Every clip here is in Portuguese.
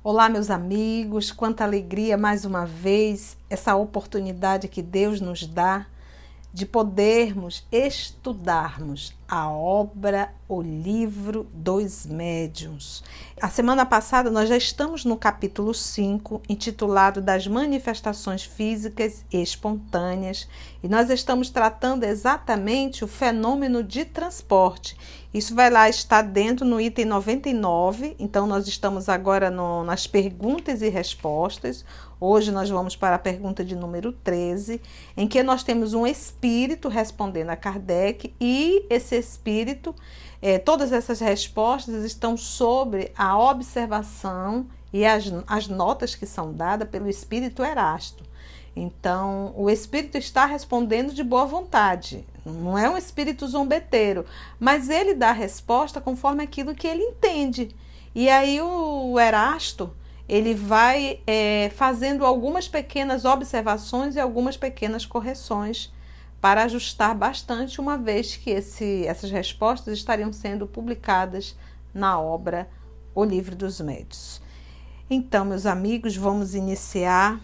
Olá, meus amigos, quanta alegria mais uma vez, essa oportunidade que Deus nos dá de podermos estudarmos a obra, o livro dos médiuns. A semana passada nós já estamos no capítulo 5, intitulado Das Manifestações Físicas e Espontâneas, e nós estamos tratando exatamente o fenômeno de transporte. Isso vai lá estar dentro no item 99, então nós estamos agora nas perguntas e respostas. Hoje nós vamos para a pergunta de número 13, em que nós temos um espírito respondendo a Kardec e esse espírito, todas essas respostas estão sobre a observação e as notas que são dadas pelo espírito Erasto. Então, o espírito está respondendo de boa vontade, não é um espírito zombeteiro, mas ele dá a resposta conforme aquilo que ele entende. E aí o Erasto, ele vai fazendo algumas pequenas observações e algumas pequenas correções para ajustar bastante, uma vez que essas respostas estariam sendo publicadas na obra O Livro dos Médiuns. Então, meus amigos, vamos iniciar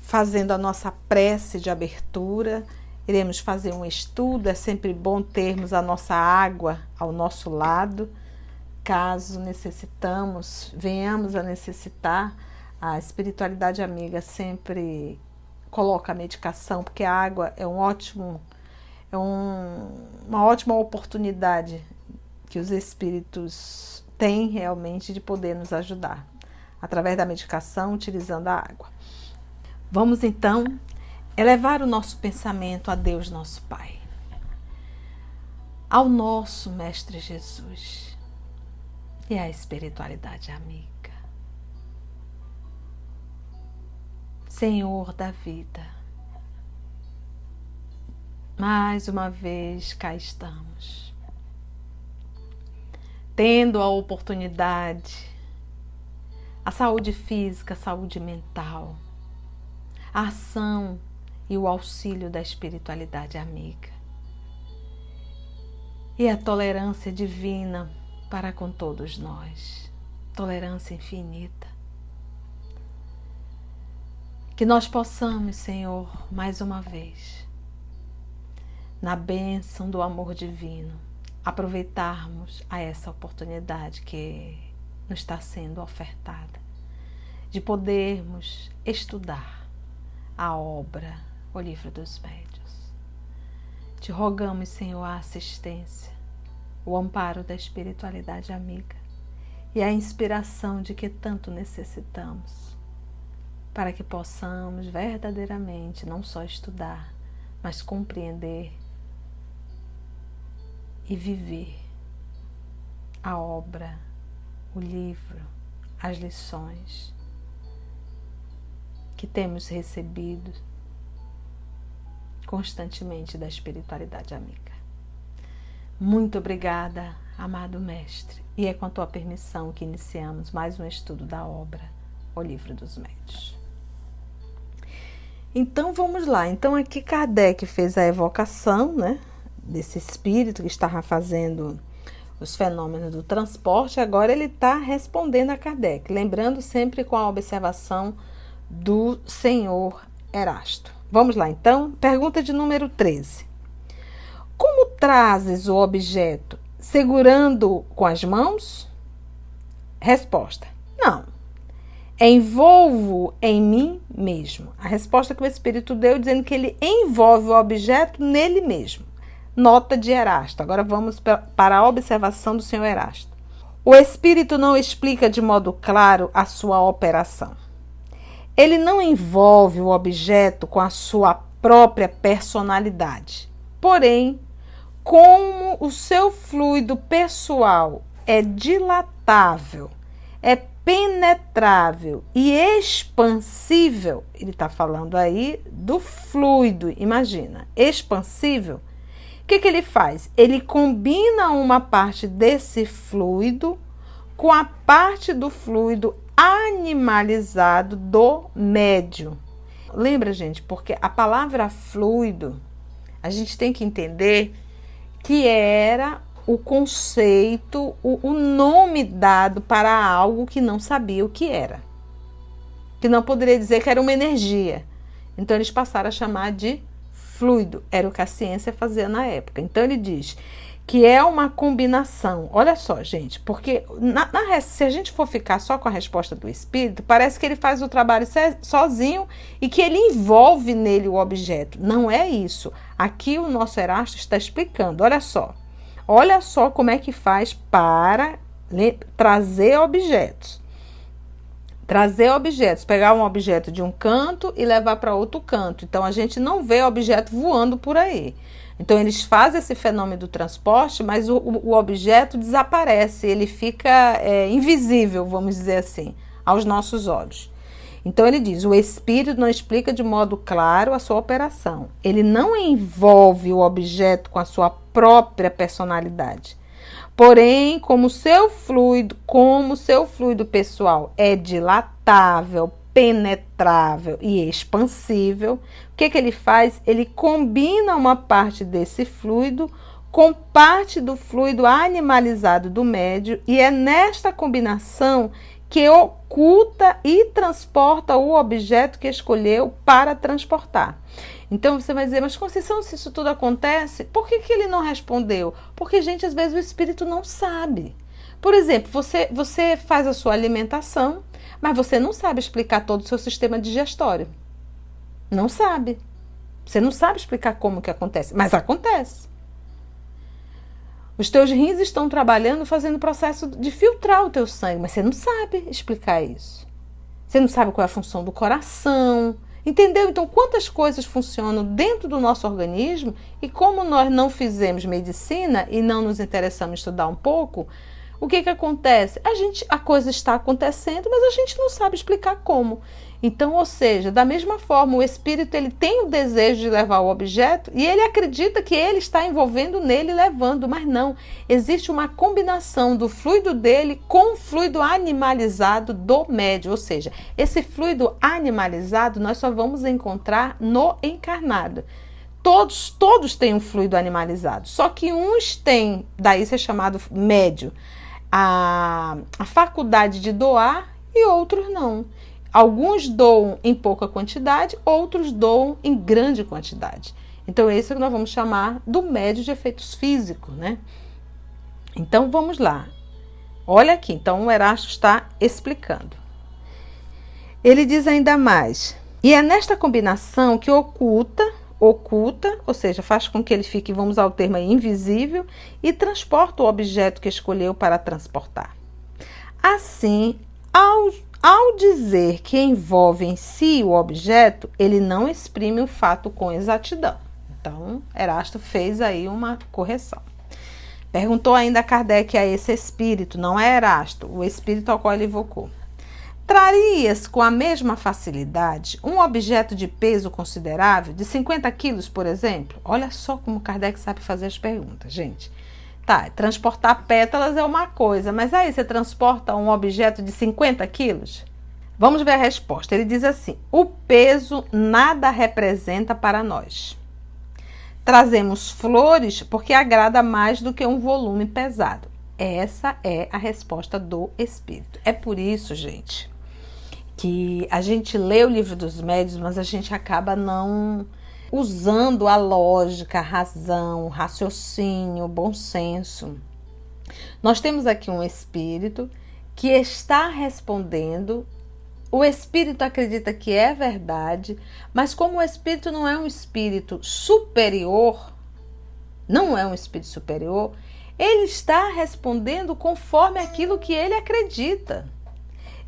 fazendo a nossa prece de abertura. Iremos fazer um estudo, é sempre bom termos a nossa água ao nosso lado, caso venhamos a necessitar. A espiritualidade amiga sempre coloca a medicação, porque a água é uma ótima oportunidade que os espíritos têm realmente de poder nos ajudar, através da medicação, utilizando a água. Vamos então elevar o nosso pensamento a Deus, nosso Pai, ao nosso Mestre Jesus e à espiritualidade amiga. Senhor da vida, mais uma vez cá estamos, tendo a oportunidade, a saúde física, a saúde mental, a ação e o auxílio da espiritualidade amiga e a tolerância divina para com todos nós, tolerância infinita. Que nós possamos, Senhor, mais uma vez, na bênção do amor divino, aproveitarmos a essa oportunidade que nos está sendo ofertada, de podermos estudar a obra, o Livro dos Médiuns. Te rogamos, Senhor, a assistência, o amparo da espiritualidade amiga e a inspiração de que tanto necessitamos, para que possamos verdadeiramente não só estudar, mas compreender e viver a obra, o livro, as lições que temos recebido constantemente da espiritualidade amiga. Muito obrigada, amado Mestre, e é com a tua permissão que iniciamos mais um estudo da obra, O Livro dos Médiuns. Então vamos lá. Então aqui Kardec fez a evocação, desse espírito que estava fazendo os fenômenos do transporte. Agora ele está respondendo a Kardec, lembrando sempre com a observação do senhor Erasto. Vamos lá então, pergunta de número 13. Como trazes o objeto? Segurando com as mãos? Resposta: não. Envolvo em mim mesmo. A resposta que o Espírito deu, dizendo que ele envolve o objeto nele mesmo. Nota de Erasto. Agora vamos para a observação do senhor Erasto. O Espírito não explica de modo claro a sua operação. Ele não envolve o objeto com a sua própria personalidade. Porém, como o seu fluido pessoal é dilatável, é penetrável e expansível, ele está falando aí do fluido, imagina, expansível. O que ele faz? Ele combina uma parte desse fluido com a parte do fluido animalizado do médium. Lembra, gente, porque a palavra fluido, a gente tem que entender que era o conceito, o nome dado para algo que não sabia o que era. Que não poderia dizer que era uma energia. Então eles passaram a chamar de fluido. Era o que a ciência fazia na época. Então ele diz que é uma combinação. Olha só, gente, porque se a gente for ficar só com a resposta do espírito, parece que ele faz o trabalho sozinho e que ele envolve nele o objeto. Não é isso. Aqui o nosso Erasto está explicando. Olha só. Olha só como é que faz para trazer objetos. Trazer objetos, pegar um objeto de um canto e levar para outro canto. Então a gente não vê objeto voando por aí. Então eles fazem esse fenômeno do transporte, mas o objeto desaparece, ele fica invisível, vamos dizer assim, aos nossos olhos. Então ele diz, o espírito não explica de modo claro a sua operação. Ele não envolve o objeto com a sua própria personalidade. Porém, como seu fluido pessoal é dilatável, penetrável e expansível, o que ele faz? Ele combina uma parte desse fluido com parte do fluido animalizado do médio e é nesta combinação que oculta e transporta o objeto que escolheu para transportar. Então você vai dizer, mas Conceição, se isso tudo acontece, por que ele não respondeu? Porque, gente, às vezes o espírito não sabe. Por exemplo, você faz a sua alimentação, mas você não sabe explicar todo o seu sistema digestório. Não sabe. Você não sabe explicar como que acontece, mas acontece. Os teus rins estão trabalhando, fazendo o processo de filtrar o teu sangue, mas você não sabe explicar isso. Você não sabe qual é a função do coração, entendeu? Então, quantas coisas funcionam dentro do nosso organismo e como nós não fizemos medicina e não nos interessamos em estudar um pouco, o que acontece? A coisa está acontecendo, mas a gente não sabe explicar como. Então, ou seja, da mesma forma, o espírito ele tem o desejo de levar o objeto e ele acredita que ele está envolvendo nele levando, mas não. Existe uma combinação do fluido dele com o fluido animalizado do médium, ou seja, esse fluido animalizado nós só vamos encontrar no encarnado. Todos têm um fluido animalizado, só que uns têm, daí isso é chamado médium, a faculdade de doar e outros não. Alguns doam em pouca quantidade, outros doam em grande quantidade. Então, esse é o que nós vamos chamar do médium de efeitos físicos, né? Então, vamos lá. Olha aqui, então o Erasto está explicando. Ele diz ainda mais. E é nesta combinação que oculta, ou seja, faz com que ele fique, vamos ao termo aí, invisível, e transporta o objeto que escolheu para transportar. Assim, ao dizer que envolve em si o objeto, ele não exprime o fato com exatidão. Então, Erasto fez aí uma correção. Perguntou ainda a Kardec a esse espírito, não é Erasto, o espírito ao qual ele evocou. Trarias com a mesma facilidade um objeto de peso considerável, de 50 quilos, por exemplo? Olha só como Kardec sabe fazer as perguntas, gente. Tá, transportar pétalas é uma coisa, mas aí você transporta um objeto de 50 quilos? Vamos ver a resposta. Ele diz assim, o peso nada representa para nós. Trazemos flores porque agrada mais do que um volume pesado. Essa é a resposta do espírito. É por isso, gente, que a gente lê o livro dos médiuns, mas a gente acaba não usando a lógica, a razão, o raciocínio, o bom senso. Nós temos aqui um espírito que está respondendo, o espírito acredita que é verdade, mas como o espírito não é um espírito superior, ele está respondendo conforme aquilo que ele acredita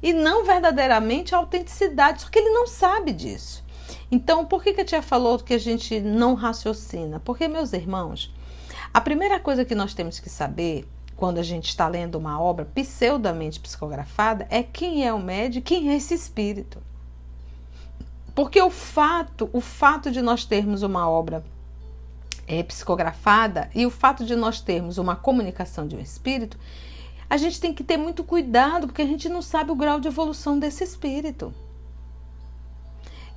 e não verdadeiramente a autenticidade, só que ele não sabe disso. Então, por que a tia falou que a gente não raciocina? Porque, meus irmãos, a primeira coisa que nós temos que saber quando a gente está lendo uma obra pseudamente psicografada é quem é o médium, quem é esse espírito. Porque o fato de nós termos uma obra psicografada e o fato de nós termos uma comunicação de um espírito, a gente tem que ter muito cuidado, porque a gente não sabe o grau de evolução desse espírito.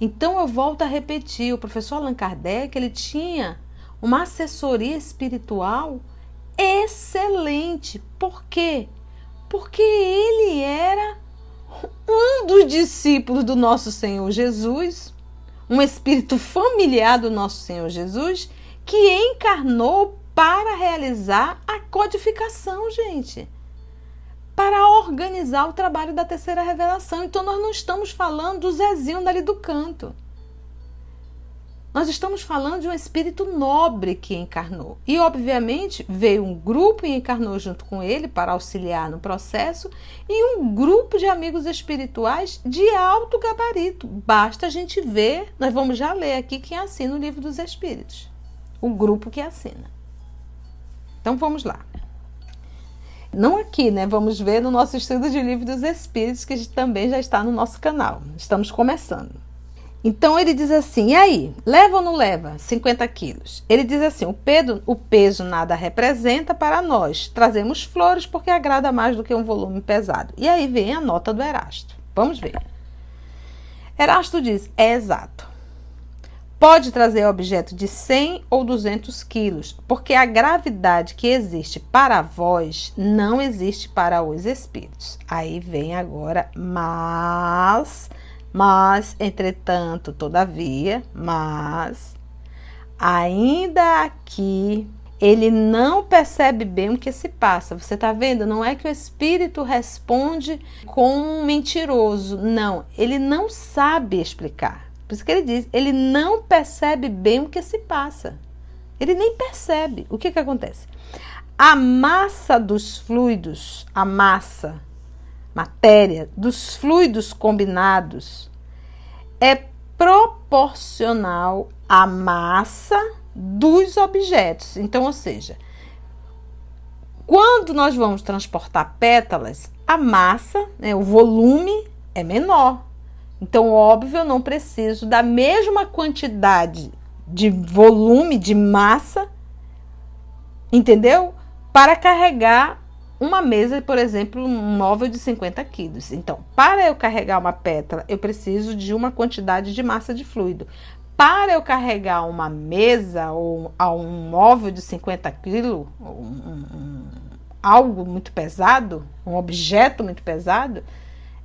Então, eu volto a repetir, o professor Allan Kardec, ele tinha uma assessoria espiritual excelente. Por quê? Porque ele era um dos discípulos do nosso Senhor Jesus, um espírito familiar do nosso Senhor Jesus, que encarnou para realizar a codificação, gente. Para organizar o trabalho da terceira revelação. Então, nós não estamos falando do Zezinho dali do canto. Nós estamos falando de um espírito nobre que encarnou. E, obviamente, veio um grupo e encarnou junto com ele para auxiliar no processo, e um grupo de amigos espirituais de alto gabarito. Basta a gente ver, nós vamos já ler aqui quem assina o Livro dos Espíritos. O grupo que assina. Então, vamos lá. Não aqui, né? Vamos ver no nosso estudo de Livro dos Espíritos, que também já está no nosso canal. Estamos começando. Então, ele diz assim, e aí, leva ou não leva 50 quilos? Ele diz assim, o peso nada representa para nós. Trazemos flores porque agrada mais do que um volume pesado. E aí vem a nota do Erasto. Vamos ver. Erasto diz, é exato. Pode trazer objeto de 100 ou 200 quilos, porque a gravidade que existe para vós não existe para os espíritos. Aí vem agora, mas, entretanto, todavia, ainda aqui, ele não percebe bem o que se passa. Você está vendo? Não é que o espírito responde com um mentiroso. Não, ele não sabe explicar. Por isso que ele diz, ele não percebe bem o que se passa. Ele nem percebe. O que acontece? A massa dos fluidos, matéria dos fluidos combinados é proporcional à massa dos objetos. Então, ou seja, quando nós vamos transportar pétalas, a massa, né, o volume é menor. Então, óbvio, eu não preciso da mesma quantidade de volume, de massa, entendeu? Para carregar uma mesa, por exemplo, um móvel de 50 quilos. Então, para eu carregar uma pétala, eu preciso de uma quantidade de massa de fluido. Para eu carregar uma mesa ou um móvel de 50 quilos, algo muito pesado, um objeto muito pesado,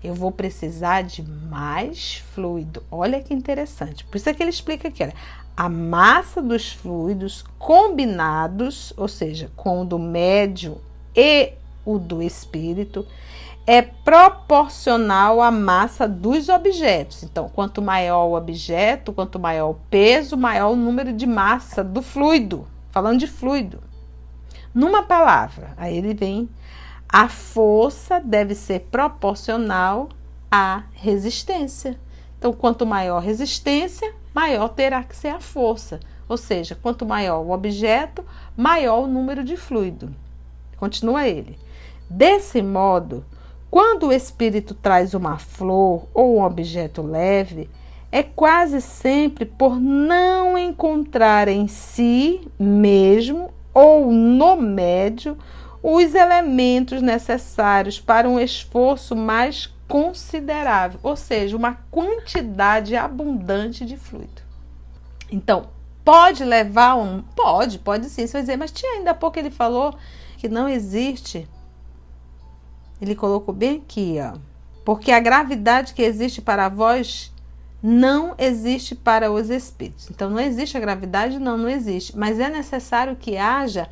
eu vou precisar de mais fluido. Olha que interessante. Por isso é que ele explica aqui, olha, a massa dos fluidos combinados, ou seja, com o do médium e o do espírito, é proporcional à massa dos objetos. Então, quanto maior o objeto, quanto maior o peso, maior o número de massa do fluido. Falando de fluido. Numa palavra, aí ele vem, a força deve ser proporcional à resistência. Então, quanto maior a resistência, maior terá que ser a força. Ou seja, quanto maior o objeto, maior o número de fluido. Continua ele. Desse modo, quando o espírito traz uma flor ou um objeto leve, é quase sempre por não encontrar em si mesmo ou no médio os elementos necessários para um esforço mais considerável, ou seja, uma quantidade abundante de fluido. Então, pode levar Pode sim, você vai dizer, mas tinha ainda há pouco ele falou que não existe. Ele colocou bem aqui, ó. Porque a gravidade que existe para vós não existe para os espíritos. Então, não existe a gravidade? Não existe. Mas é necessário que haja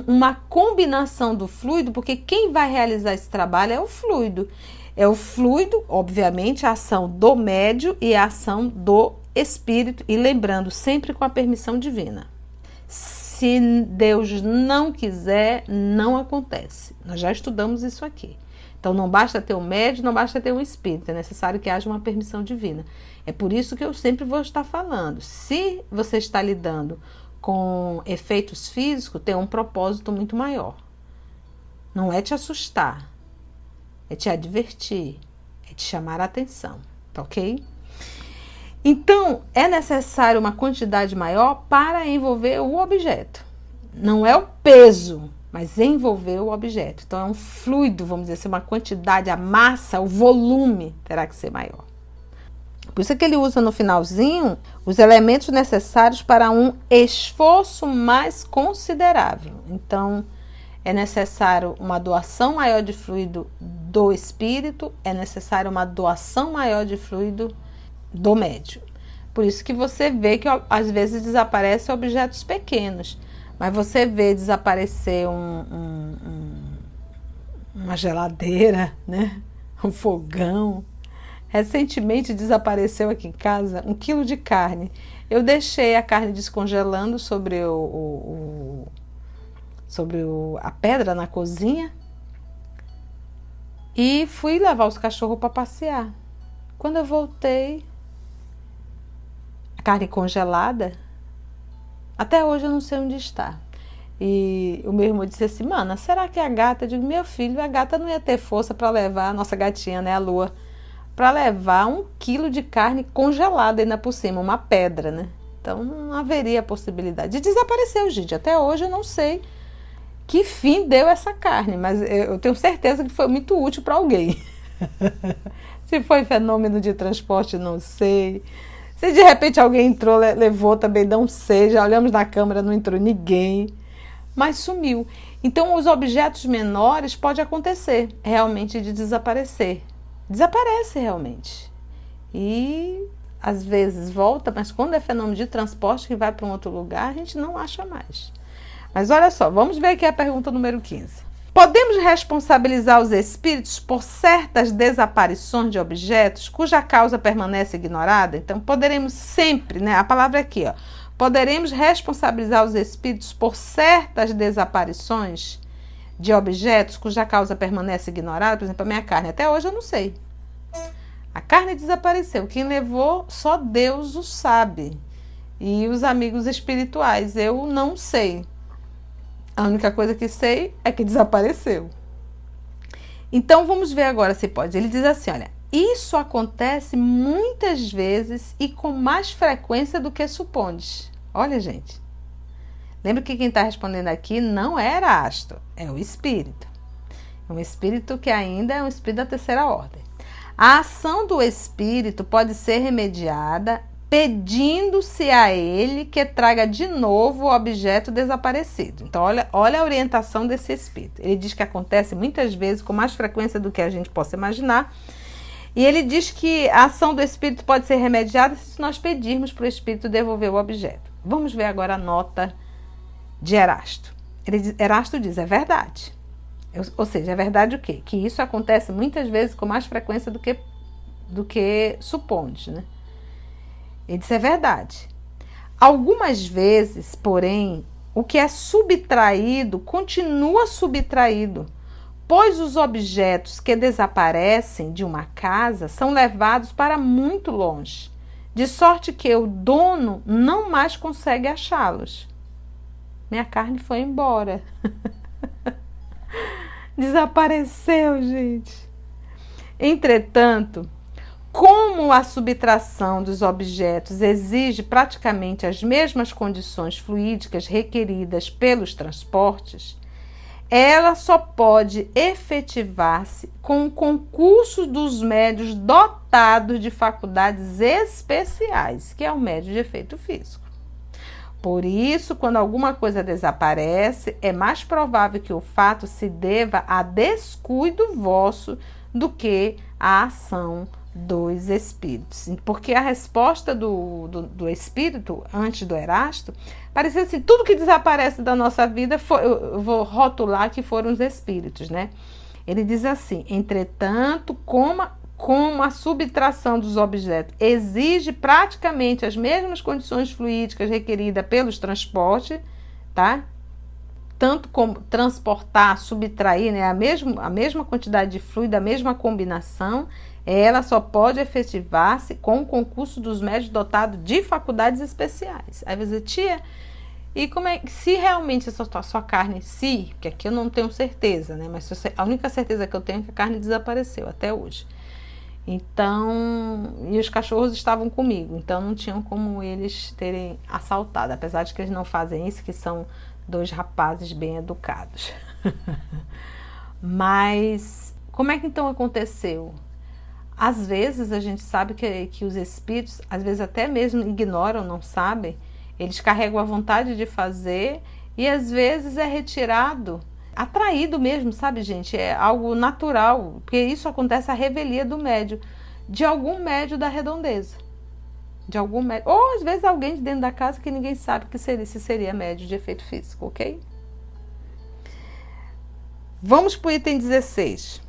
uma combinação do fluido, porque quem vai realizar esse trabalho é o fluido. É o fluido, obviamente, a ação do médium e a ação do espírito. E lembrando, sempre com a permissão divina. Se Deus não quiser, não acontece. Nós já estudamos isso aqui. Então, não basta ter um médium, não basta ter um espírito. É necessário que haja uma permissão divina. É por isso que eu sempre vou estar falando. Se você está lidando com efeitos físicos, tem um propósito muito maior. Não é te assustar. É te advertir. É te chamar a atenção. Tá ok? Então, é necessário uma quantidade maior para envolver o objeto. Não é o peso, mas envolver o objeto. Então, é um fluido, vamos dizer assim, uma quantidade, a massa, o volume terá que ser maior. Por isso é que ele usa no finalzinho os elementos necessários para um esforço mais considerável. Então, é necessário uma doação maior de fluido do espírito, é necessário uma doação maior de fluido do médium. Por isso que você vê que às vezes desaparecem objetos pequenos, mas você vê desaparecer uma geladeira, né? Um fogão. Recentemente desapareceu aqui em casa 1 quilo de carne. Eu deixei a carne descongelando sobre a pedra na cozinha e fui levar os cachorros para passear. Quando eu voltei, a carne congelada, até hoje eu não sei onde está. E o meu irmão disse assim: mana, será que a gata? Eu digo: meu filho, a gata não ia ter força para levar, a nossa gatinha, né, a Lua, para levar 1 quilo de carne congelada ainda por cima, uma pedra, né? Então não haveria possibilidade. E desapareceu, gente. Até hoje eu não sei que fim deu essa carne, mas eu tenho certeza que foi muito útil para alguém. Se foi fenômeno de transporte, não sei. Se de repente alguém entrou, levou, também não sei. Já olhamos na câmera, não entrou ninguém. Mas sumiu. Então os objetos menores pode acontecer realmente de desaparecer. Desaparece realmente. E às vezes volta, mas quando é fenômeno de transporte que vai para um outro lugar, a gente não acha mais. Mas olha só, vamos ver aqui a pergunta número 15. Podemos responsabilizar os espíritos por certas desaparições de objetos cuja causa permanece ignorada? Então poderemos sempre, né? A palavra é aqui, ó. Poderemos responsabilizar os espíritos por certas desaparições de objetos cuja causa permanece ignorada? Por exemplo, a minha carne, até hoje eu não sei. A carne desapareceu. Quem levou, só Deus o sabe. E os amigos espirituais, eu não sei. A única coisa que sei é que desapareceu. Então vamos ver agora se pode. Ele diz assim, olha, isso acontece muitas vezes e com mais frequência do que supondes. Olha, gente. Lembra que quem está respondendo aqui não é Erasto, é o espírito. É um espírito que ainda é um espírito da terceira ordem. A ação do espírito pode ser remediada pedindo-se a ele que traga de novo o objeto desaparecido. Então, olha a orientação desse espírito. Ele diz que acontece muitas vezes, com mais frequência do que a gente possa imaginar. E ele diz que a ação do espírito pode ser remediada se nós pedirmos para o espírito devolver o objeto. Vamos ver agora a nota de Erasto. Erasto diz, é verdade. Ou seja, é verdade o quê? Que isso acontece muitas vezes com mais frequência do que suponde, né? Ele diz, é verdade. Algumas vezes, porém, o que é subtraído continua subtraído, pois os objetos que desaparecem de uma casa são levados para muito longe, de sorte que o dono não mais consegue achá-los. Minha carne foi embora. Desapareceu, gente. Entretanto, como a subtração dos objetos exige praticamente as mesmas condições fluídicas requeridas pelos transportes, ela só pode efetivar-se com o concurso dos médios dotados de faculdades especiais, que é o médio de efeito físico. Por isso, quando alguma coisa desaparece, é mais provável que o fato se deva a descuido vosso do que à ação dos espíritos. Porque a resposta do espírito, antes do Erasto, parecia assim, tudo que desaparece da nossa vida, eu vou rotular que foram os espíritos, né? Ele diz assim, entretanto, como a subtração dos objetos exige praticamente as mesmas condições fluídicas requeridas pelos transportes, tá? Tanto como transportar, subtrair, né? A mesma quantidade de fluido, a mesma combinação, ela só pode efetivar-se com o concurso dos médios dotados de faculdades especiais. Aí você, tia, e como é que, se realmente a sua carne, porque aqui eu não tenho certeza, né? Mas a única certeza que eu tenho é que a carne desapareceu até hoje. Então, e os cachorros estavam comigo, então não tinham como eles terem assaltado, apesar de que eles não fazem isso, que são 2 rapazes bem educados. Mas, como é que então aconteceu? Às vezes a gente sabe que os espíritos, às vezes até mesmo ignoram, não sabem, eles carregam a vontade de fazer e às vezes é retirado, atraído mesmo, sabe, gente? É algo natural, porque isso acontece à revelia do médium, de algum médium da redondeza. De algum médium, ou às vezes alguém de dentro da casa que ninguém sabe que seria, se seria médium de efeito físico, ok? Vamos para o item 16.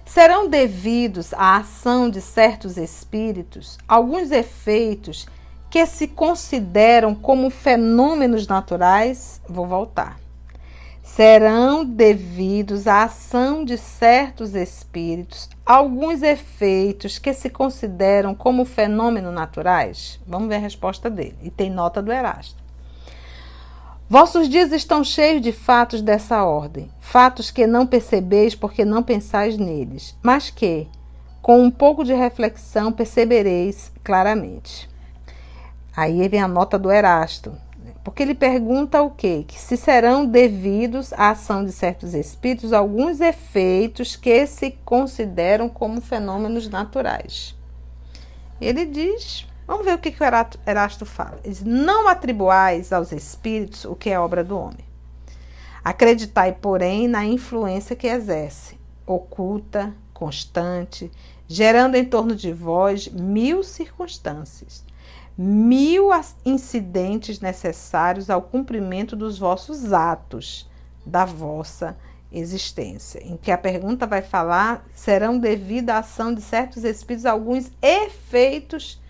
Serão devidos à ação de certos espíritos alguns efeitos que se consideram como fenômenos naturais. Vou voltar. Serão devidos à ação de certos espíritos alguns efeitos que se consideram como fenômenos naturais? Vamos ver a resposta dele. E tem nota do Erasto. Vossos dias estão cheios de fatos dessa ordem, fatos que não percebeis porque não pensais neles, mas que, com um pouco de reflexão, percebereis claramente. Aí vem a nota do Erasto. Porque ele pergunta o quê? Que se serão devidos à ação de certos espíritos alguns efeitos que se consideram como fenômenos naturais. Ele diz, vamos ver o que o Erasto fala. Ele diz, não atribuais aos espíritos o que é obra do homem. Acreditai, porém, na influência que exerce, oculta, constante, gerando em torno de vós 1000 circunstâncias. 1000 incidentes necessários ao cumprimento dos vossos atos, da vossa existência. Em que a pergunta vai falar, serão devido à ação de certos espíritos alguns efeitos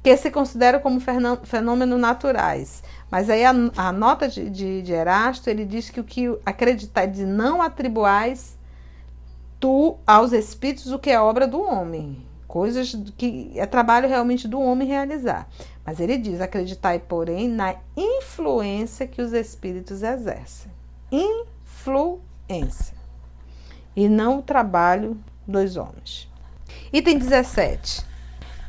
que se consideram como fenômenos naturais. Mas aí a nota de Erasto, ele diz que o que acreditar de não atribuais tu aos espíritos o que é obra do homem. Coisas que é trabalho realmente do homem realizar. Mas ele diz, acreditai, porém, na influência que os espíritos exercem. Influência. E não o trabalho dos homens. Item 17.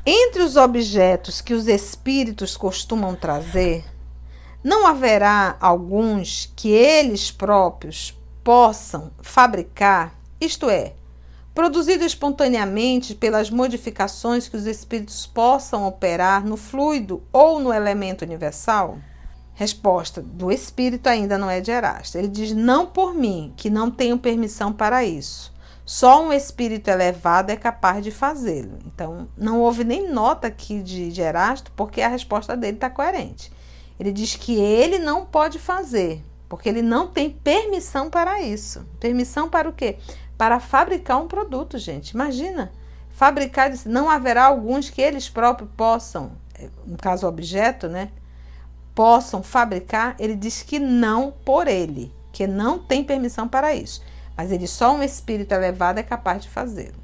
Entre os objetos que os espíritos costumam trazer, não haverá alguns que eles próprios possam fabricar, isto é, produzido espontaneamente pelas modificações que os espíritos possam operar no fluido ou no elemento universal? Resposta do espírito ainda não é de Erasto. Ele diz, não por mim, que não tenho permissão para isso. Só um espírito elevado é capaz de fazê-lo. Então, não houve nem nota aqui de Erasto, porque a resposta dele está coerente. Ele diz que ele não pode fazer, porque ele não tem permissão para isso. Permissão para o quê? Para fabricar um produto, gente. Imagina, fabricar, não haverá alguns que eles próprios possam, no caso objeto, né, possam fabricar. Ele diz que não por ele, que não tem permissão para isso. Mas ele só um espírito elevado é capaz de fazê-lo.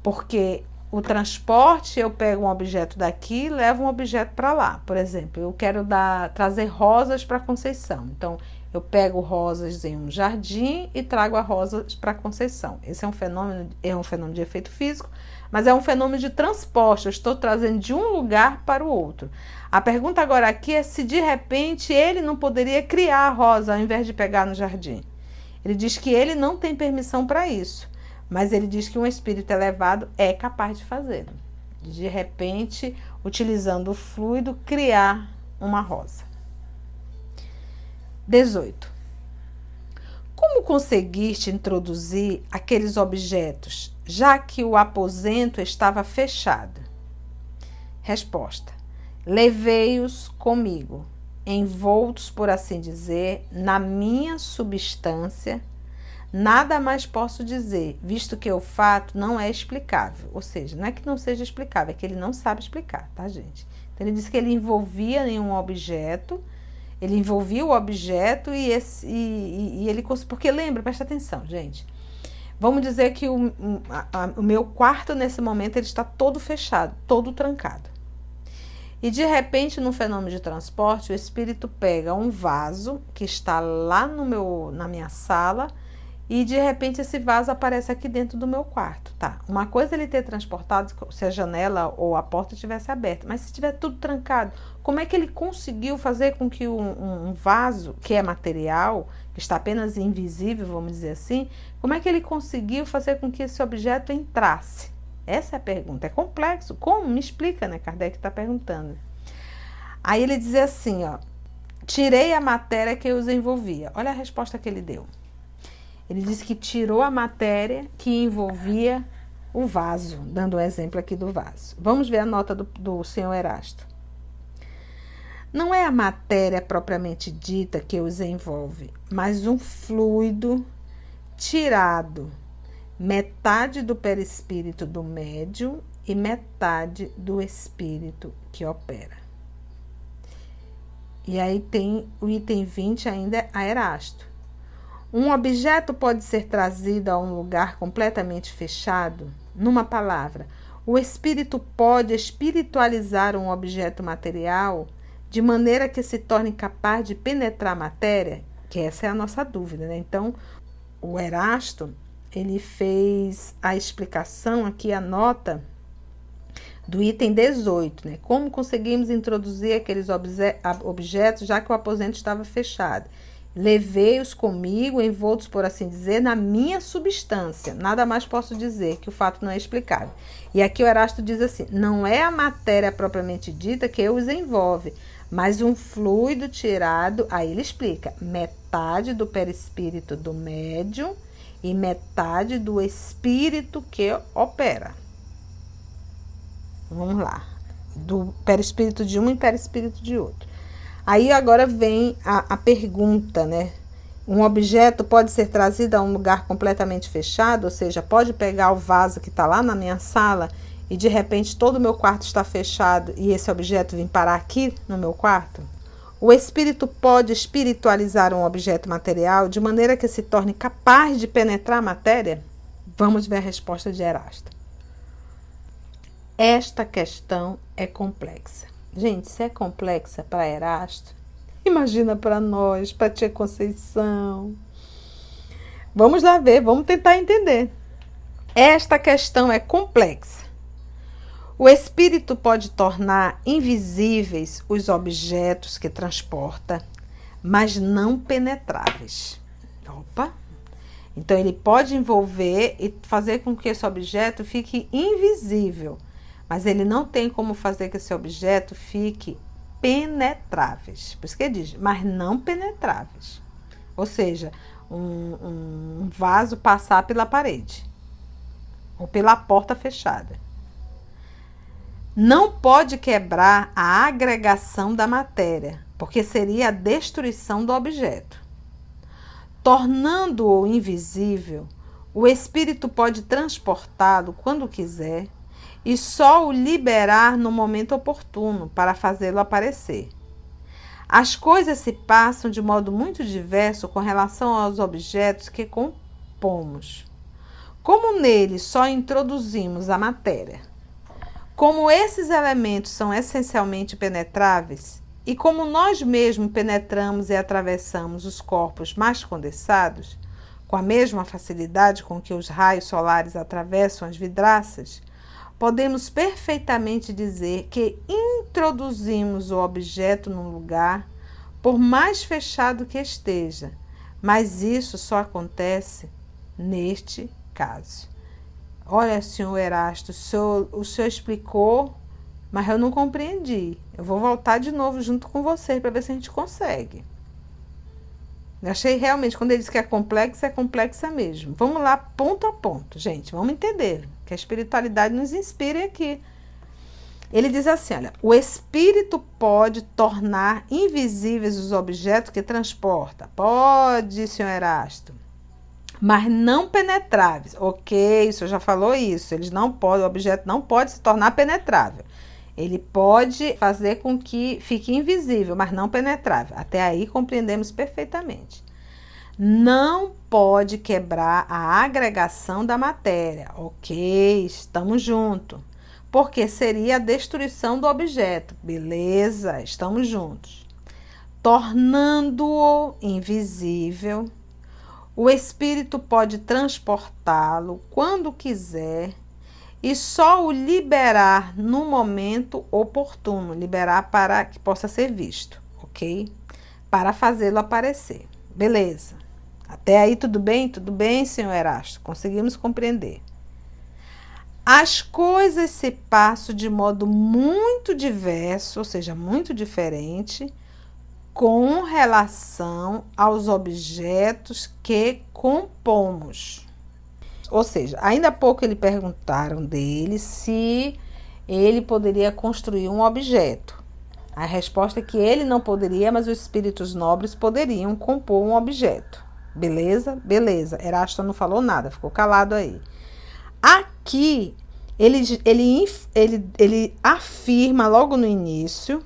Porque o transporte, eu pego um objeto daqui e levo um objeto para lá. Por exemplo, eu quero trazer rosas para Conceição. Então, eu pego rosas em um jardim e trago as rosas para Conceição. Esse é um fenômeno de efeito físico, mas é um fenômeno de transporte. Eu estou trazendo de um lugar para o outro. A pergunta agora aqui é se de repente ele não poderia criar a rosa ao invés de pegar no jardim. Ele diz que ele não tem permissão para isso, mas ele diz que um espírito elevado é capaz de fazê-lo. De repente, utilizando o fluido, criar uma rosa. 18. Como conseguiste introduzir aqueles objetos, já que o aposento estava fechado? Resposta. Levei-os comigo, envoltos, por assim dizer, na minha substância. Nada mais posso dizer, visto que o fato não é explicável. Ou seja, não é que não seja explicável, é que ele não sabe explicar, tá, gente? Então, ele disse que ele envolvia em um objeto, ele envolvia o objeto e ele... Porque lembra, presta atenção, gente. Vamos dizer que o meu quarto, nesse momento, ele está todo fechado, todo trancado. E, de repente, no fenômeno de transporte, o espírito pega um vaso que está lá na minha sala e de repente esse vaso aparece aqui dentro do meu quarto, tá? Uma coisa é ele ter transportado se a janela ou a porta estivesse aberta, mas se estiver tudo trancado, como é que ele conseguiu fazer com que um vaso, que é material, que está apenas invisível, vamos dizer assim, como é que ele conseguiu fazer com que esse objeto entrasse? Essa é a pergunta. É complexo. Como? Me explica, né? Kardec está perguntando. Aí ele diz assim, ó, tirei a matéria que os envolvia. Olha a resposta que ele deu. Ele disse que tirou a matéria que envolvia o vaso, dando um exemplo aqui do vaso. Vamos ver a nota do senhor Erasto. Não é a matéria propriamente dita que os envolve, mas um fluido tirado, metade do perispírito do médium e metade do espírito que opera. E aí tem o item 20 ainda a Erasto. Um objeto pode ser trazido a um lugar completamente fechado? Numa palavra, o espírito pode espiritualizar um objeto material de maneira que se torne capaz de penetrar a matéria? Que essa é a nossa dúvida, né? Então, o Erasto, ele fez a explicação aqui, a nota do item 18, né? Como conseguimos introduzir aqueles objetos, já que o aposento estava fechado. Levei-os comigo, envoltos, por assim dizer, na minha substância. Nada mais posso dizer, que o fato não é explicado. E aqui o Erasto diz assim, não é a matéria propriamente dita que os envolve, mas um fluido tirado, aí ele explica, metade do perispírito do médium e metade do espírito que opera. Vamos lá. Do perispírito de um e perispírito de outro. Aí agora vem a pergunta, né? Um objeto pode ser trazido a um lugar completamente fechado, ou seja, pode pegar o vaso que está lá na minha sala e de repente todo o meu quarto está fechado e esse objeto vir parar aqui no meu quarto? O espírito pode espiritualizar um objeto material de maneira que se torne capaz de penetrar a matéria? Vamos ver a resposta de Erasto. Esta questão é complexa. Gente, se é complexa para Erasto, imagina para nós, para Tia Conceição. Vamos lá ver, vamos tentar entender. Esta questão é complexa. O espírito pode tornar invisíveis os objetos que transporta, mas não penetráveis. Opa! Então, ele pode envolver e fazer com que esse objeto fique invisível, mas ele não tem como fazer que esse objeto fique penetráveis. Por isso que ele diz, mas não penetráveis. Ou seja, um vaso passar pela parede ou pela porta fechada. Não pode quebrar a agregação da matéria, porque seria a destruição do objeto. Tornando-o invisível, o espírito pode transportá-lo quando quiser e só o liberar no momento oportuno para fazê-lo aparecer. As coisas se passam de modo muito diverso com relação aos objetos que compomos. Como neles só introduzimos a matéria, como esses elementos são essencialmente penetráveis, e como nós mesmos penetramos e atravessamos os corpos mais condensados, com a mesma facilidade com que os raios solares atravessam as vidraças, podemos perfeitamente dizer que introduzimos o objeto num lugar, por mais fechado que esteja, mas isso só acontece neste caso. Olha, senhor Erasto, o senhor explicou, mas eu não compreendi. Eu vou voltar de novo junto com vocês para ver se a gente consegue. Eu achei realmente, quando ele diz que é complexa mesmo. Vamos lá, ponto a ponto, gente. Vamos entender, que a espiritualidade nos inspire aqui. Ele diz assim, olha, o espírito pode tornar invisíveis os objetos que transporta. Pode, senhor Erasto. Mas não penetráveis. Ok, o senhor já falou isso. Eles não podem, o objeto não pode se tornar penetrável. Ele pode fazer com que fique invisível, mas não penetrável. Até aí compreendemos perfeitamente. Não pode quebrar a agregação da matéria. Ok, estamos juntos. Porque seria a destruição do objeto. Beleza, estamos juntos. Tornando-o invisível, O espírito pode transportá-lo quando quiser e só o liberar no momento oportuno, liberar para que possa ser visto, ok? Para fazê-lo aparecer. Beleza. Até aí tudo bem? Tudo bem, senhor Erasto? Conseguimos compreender. As coisas se passam de modo muito diverso, ou seja, muito diferente, com relação aos objetos que compomos. Ou seja, ainda há pouco ele perguntaram dele se ele poderia construir um objeto. A resposta é que ele não poderia, mas os espíritos nobres poderiam compor um objeto. Beleza? Beleza. Erasto não falou nada, ficou calado aí. Aqui, ele afirma logo no início,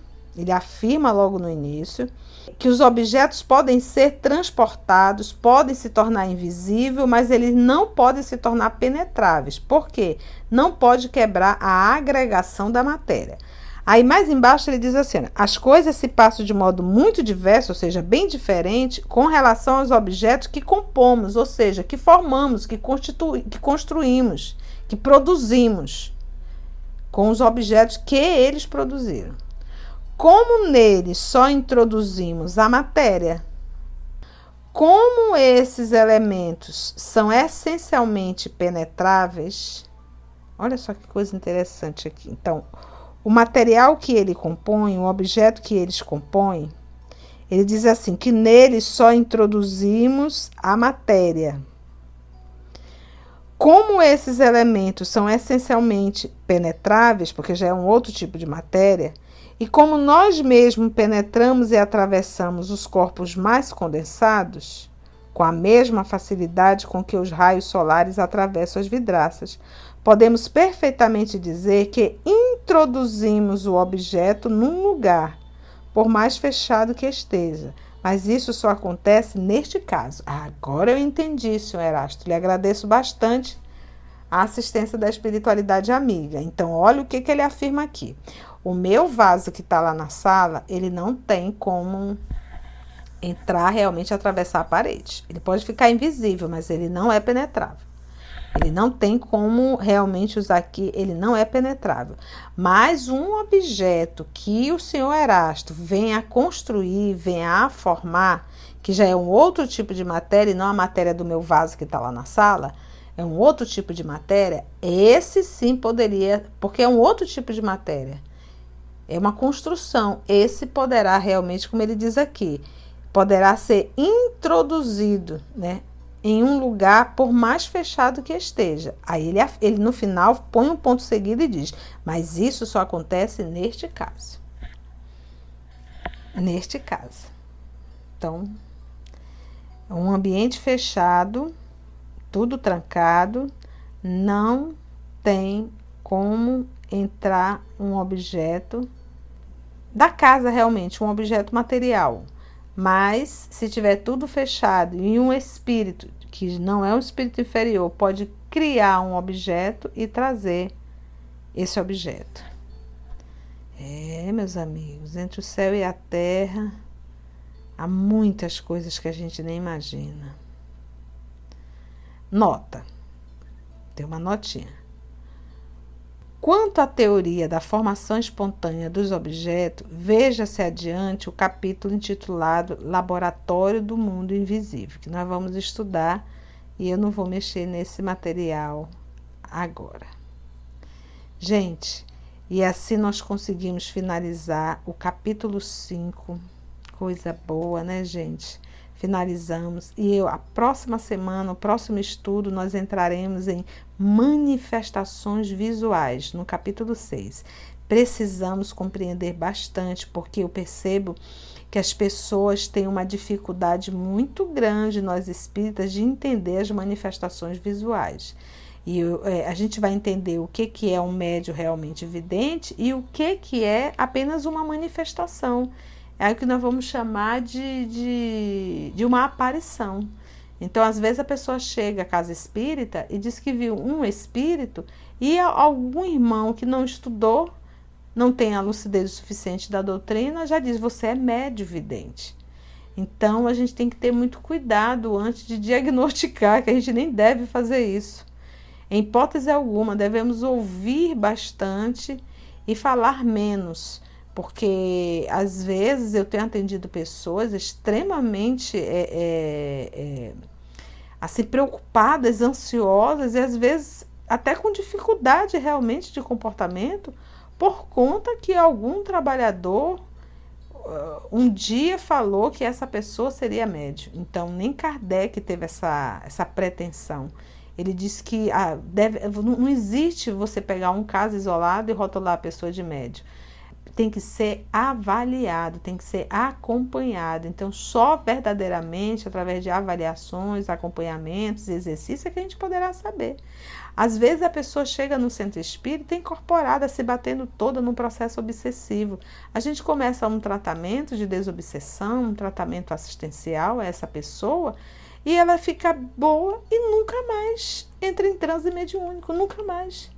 que os objetos podem ser transportados, podem se tornar invisíveis, mas eles não podem se tornar penetráveis. Por quê? Não pode quebrar a agregação da matéria. Aí mais embaixo ele diz assim, as coisas se passam de modo muito diverso, ou seja, bem diferente, com relação aos objetos que compomos, ou seja, que formamos, que construímos, que produzimos, com os objetos que eles produziram. Como neles só introduzimos a matéria, como esses elementos são essencialmente penetráveis, olha só que coisa interessante aqui. Então, o material que ele compõe, o objeto que eles compõem, ele diz assim, que neles só introduzimos a matéria. Como esses elementos são essencialmente penetráveis, porque já é um outro tipo de matéria, e como nós mesmos penetramos e atravessamos os corpos mais condensados, com a mesma facilidade com que os raios solares atravessam as vidraças, podemos perfeitamente dizer que introduzimos o objeto num lugar, por mais fechado que esteja. Mas isso só acontece neste caso. Agora eu entendi, senhor Erasto. Lhe agradeço bastante a assistência da espiritualidade amiga. Então, olha o que ele afirma aqui. O meu vaso que está lá na sala, ele não tem como entrar realmente, atravessar a parede. Ele pode ficar invisível, mas ele não é penetrável. Ele não tem como realmente usar aqui, ele não é penetrável. Mas um objeto que o senhor Erasto venha a construir, venha a formar, que já é um outro tipo de matéria, e não a matéria do meu vaso que está lá na sala, é um outro tipo de matéria, esse sim poderia, porque é um outro tipo de matéria. É uma construção. Esse poderá realmente, como ele diz aqui, poderá ser introduzido, né? Em um lugar, por mais fechado que esteja. Aí ele no final põe um ponto seguido e diz, mas isso só acontece neste caso. Neste caso. Então, um ambiente fechado, tudo trancado, não tem como entrar um objeto da casa realmente, um objeto material. Mas, se tiver tudo fechado e um espírito, que não é um espírito inferior, pode criar um objeto e trazer esse objeto. Meus amigos, entre o céu e a terra, há muitas coisas que a gente nem imagina. Nota. Tem uma notinha. Quanto à teoria da formação espontânea dos objetos, veja-se adiante o capítulo intitulado Laboratório do Mundo Invisível, que nós vamos estudar e eu não vou mexer nesse material agora. Gente, e assim nós conseguimos finalizar o capítulo 5, coisa boa, né, gente? Finalizamos e a próxima semana, o próximo estudo, nós entraremos em manifestações visuais, no capítulo 6. Precisamos compreender bastante, porque eu percebo que as pessoas têm uma dificuldade muito grande, nós espíritas, de entender as manifestações visuais. E a gente vai entender o que é um médium realmente vidente e o que é apenas uma manifestação. É o que nós vamos chamar de uma aparição. Então, às vezes, a pessoa chega à casa espírita e diz que viu um espírito e algum irmão que não estudou, não tem a lucidez suficiente da doutrina, já diz, você é médium vidente. Então, a gente tem que ter muito cuidado antes de diagnosticar, que a gente nem deve fazer isso. Em hipótese alguma, devemos ouvir bastante e falar menos, porque às vezes eu tenho atendido pessoas extremamente assim, preocupadas, ansiosas e às vezes até com dificuldade realmente de comportamento por conta que algum trabalhador um dia falou que essa pessoa seria médium. Então, nem Kardec teve essa pretensão. Ele disse que não existe você pegar um caso isolado e rotular a pessoa de médium. Tem que ser avaliado, tem que ser acompanhado. Então, só verdadeiramente através de avaliações, acompanhamentos, exercícios é que a gente poderá saber. Às vezes a pessoa chega no centro espírita incorporada, se batendo toda num processo obsessivo. A gente começa um tratamento de desobsessão, um tratamento assistencial a essa pessoa e ela fica boa e nunca mais entra em transe mediúnico, nunca mais.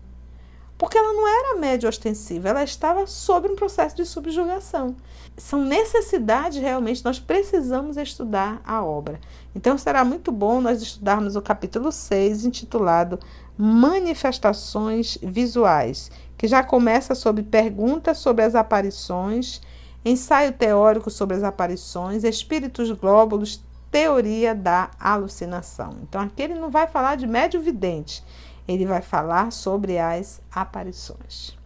Porque ela não era média ostensiva, ela estava sob um processo de subjugação. São necessidades realmente, nós precisamos estudar a obra. Então será muito bom nós estudarmos o capítulo 6, intitulado Manifestações Visuais, que já começa sobre perguntas sobre as aparições, ensaio teórico sobre as aparições, espíritos glóbulos, teoria da alucinação. Então aqui ele não vai falar de médio vidente, ele vai falar sobre as aparições.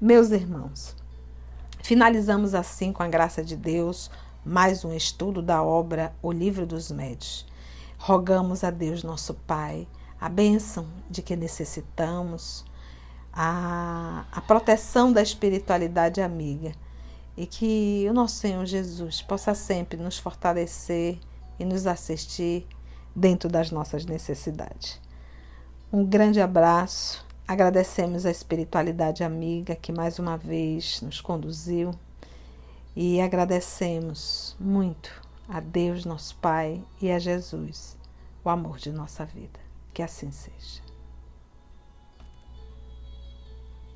Meus irmãos, finalizamos assim, com a graça de Deus, mais um estudo da obra O Livro dos Médiuns. Rogamos a Deus, nosso Pai, a bênção de que necessitamos, a proteção da espiritualidade amiga e que o nosso Senhor Jesus possa sempre nos fortalecer e nos assistir dentro das nossas necessidades. Um grande abraço, agradecemos a espiritualidade amiga que mais uma vez nos conduziu e agradecemos muito a Deus, nosso Pai, e a Jesus, o amor de nossa vida. Que assim seja.